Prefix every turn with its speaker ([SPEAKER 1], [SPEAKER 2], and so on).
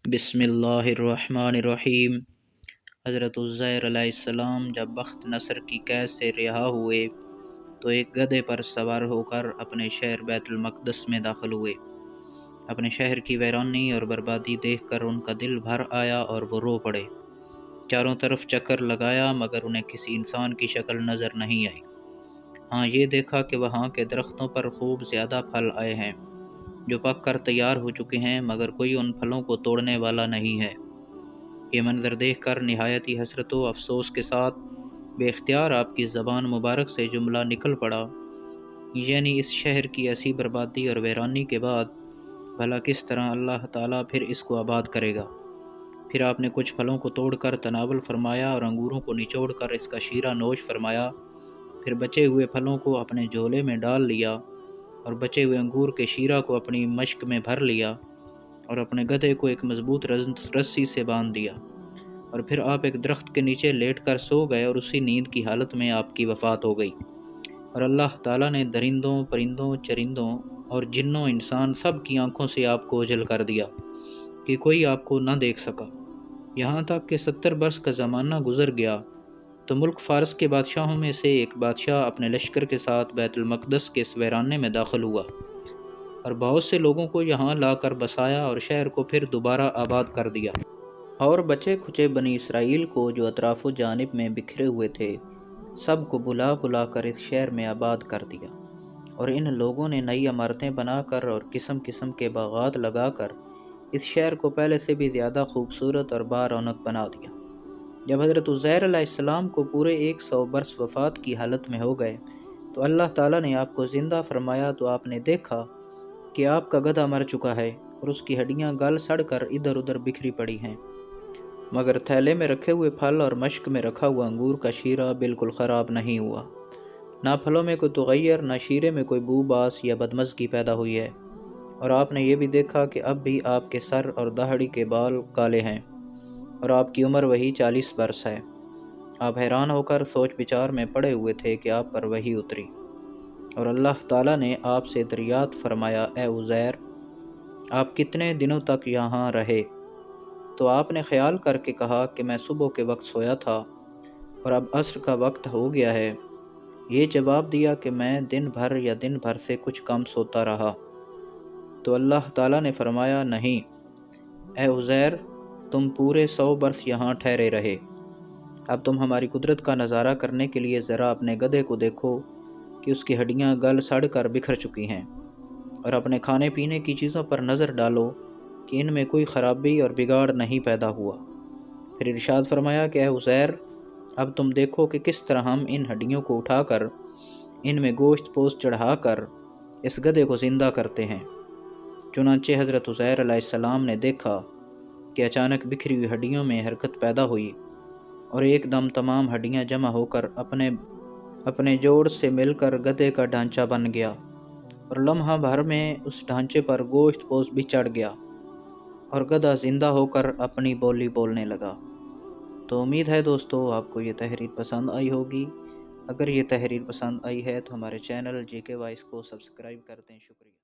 [SPEAKER 1] بسم اللہ الرحمن الرحیم۔ حضرت عزیر علیہ السلام جب بخت نصر کی قید سے رہا ہوئے تو ایک گدھے پر سوار ہو کر اپنے شہر بیت المقدس میں داخل ہوئے۔ اپنے شہر کی ویرانی اور بربادی دیکھ کر ان کا دل بھر آیا اور وہ رو پڑے۔ چاروں طرف چکر لگایا مگر انہیں کسی انسان کی شکل نظر نہیں آئی۔ ہاں، یہ دیکھا کہ وہاں کے درختوں پر خوب زیادہ پھل آئے ہیں جو پک کر تیار ہو چکے ہیں، مگر کوئی ان پھلوں کو توڑنے والا نہیں ہے۔ یہ منظر دیکھ کر نہایت ہی حسرت و افسوس کے ساتھ بے اختیار آپ کی زبان مبارک سے جملہ نکل پڑا، یعنی اس شہر کی ایسی بربادی اور ویرانی کے بعد بھلا کس طرح اللہ تعالیٰ پھر اس کو آباد کرے گا۔ پھر آپ نے کچھ پھلوں کو توڑ کر تناول فرمایا اور انگوروں کو نچوڑ کر اس کا شیرہ نوش فرمایا۔ پھر بچے ہوئے پھلوں کو اپنے جھولے میں ڈال لیا اور بچے ہوئے انگور کے شیرہ کو اپنی مشک میں بھر لیا اور اپنے گدھے کو ایک مضبوط رسی سے باندھ دیا، اور پھر آپ ایک درخت کے نیچے لیٹ کر سو گئے اور اسی نیند کی حالت میں آپ کی وفات ہو گئی۔ اور اللہ تعالیٰ نے درندوں، پرندوں، چرندوں اور جنوں انسان سب کی آنکھوں سے آپ کو اوجھل کر دیا کہ کوئی آپ کو نہ دیکھ سکا، یہاں تک کہ 70 برس کا زمانہ گزر گیا تو ملک فارس کے بادشاہوں میں سے ایک بادشاہ اپنے لشکر کے ساتھ بیت المقدس کے اس ویرانے میں داخل ہوا اور بہت سے لوگوں کو یہاں لا کر بسایا اور شہر کو پھر دوبارہ آباد کر دیا، اور بچے کھچے بنی اسرائیل کو جو اطراف و جانب میں بکھرے ہوئے تھے سب کو بلا بلا کر اس شہر میں آباد کر دیا، اور ان لوگوں نے نئی عمارتیں بنا کر اور قسم قسم کے باغات لگا کر اس شہر کو پہلے سے بھی زیادہ خوبصورت اور بارونق بنا دیا۔ جب حضرت عزیر علیہ السلام کو پورے 100 برس وفات کی حالت میں ہو گئے تو اللہ تعالیٰ نے آپ کو زندہ فرمایا تو آپ نے دیکھا کہ آپ کا گدھا مر چکا ہے اور اس کی ہڈیاں گل سڑ کر ادھر ادھر بکھری پڑی ہیں، مگر تھیلے میں رکھے ہوئے پھل اور مشک میں رکھا ہوا انگور کا شیرہ بالکل خراب نہیں ہوا۔ نہ پھلوں میں کوئی تغیر، نہ شیرے میں کوئی بو باس یا بدمزگی پیدا ہوئی ہے، اور آپ نے یہ بھی دیکھا کہ اب بھی آپ کے سر اور داڑھی کے بال کالے ہیں اور آپ کی عمر وہی 40 برس ہے۔ آپ حیران ہو کر سوچ بچار میں پڑے ہوئے تھے کہ آپ پر وحی اتری اور اللہ تعالیٰ نے آپ سے دریافت فرمایا، اے عزیر، آپ کتنے دنوں تک یہاں رہے؟ تو آپ نے خیال کر کے کہا کہ میں صبح کے وقت سویا تھا اور اب عصر کا وقت ہو گیا ہے۔ یہ جواب دیا کہ میں دن بھر سے کچھ کم سوتا رہا۔ تو اللہ تعالیٰ نے فرمایا، نہیں اے عزیر، تم پورے 100 برس یہاں ٹھہرے رہے۔ اب تم ہماری قدرت کا نظارہ کرنے کے لیے ذرا اپنے گدھے کو دیکھو کہ اس کی ہڈیاں گل سڑ کر بکھر چکی ہیں، اور اپنے کھانے پینے کی چیزوں پر نظر ڈالو کہ ان میں کوئی خرابی اور بگاڑ نہیں پیدا ہوا۔ پھر ارشاد فرمایا کہ اے عزیر، اب تم دیکھو کہ کس طرح ہم ان ہڈیوں کو اٹھا کر ان میں گوشت پوست چڑھا کر اس گدھے کو زندہ کرتے ہیں۔ چنانچہ حضرت عزیر علیہ السلام نے دیکھا کہ اچانک بکھری ہوئی ہڈیوں میں حرکت پیدا ہوئی اور ایک دم تمام ہڈیاں جمع ہو کر اپنے جوڑ سے مل کر گدھے کا ڈھانچہ بن گیا، اور لمحہ بھر میں اس ڈھانچے پر گوشت پوست بھی چڑھ گیا اور گدھا زندہ ہو کر اپنی بولی بولنے لگا۔ تو امید ہے دوستو آپ کو یہ تحریر پسند آئی ہوگی۔ اگر یہ تحریر پسند آئی ہے تو ہمارے چینل جے کے وائس کو سبسکرائب کر دیں۔ شکریہ۔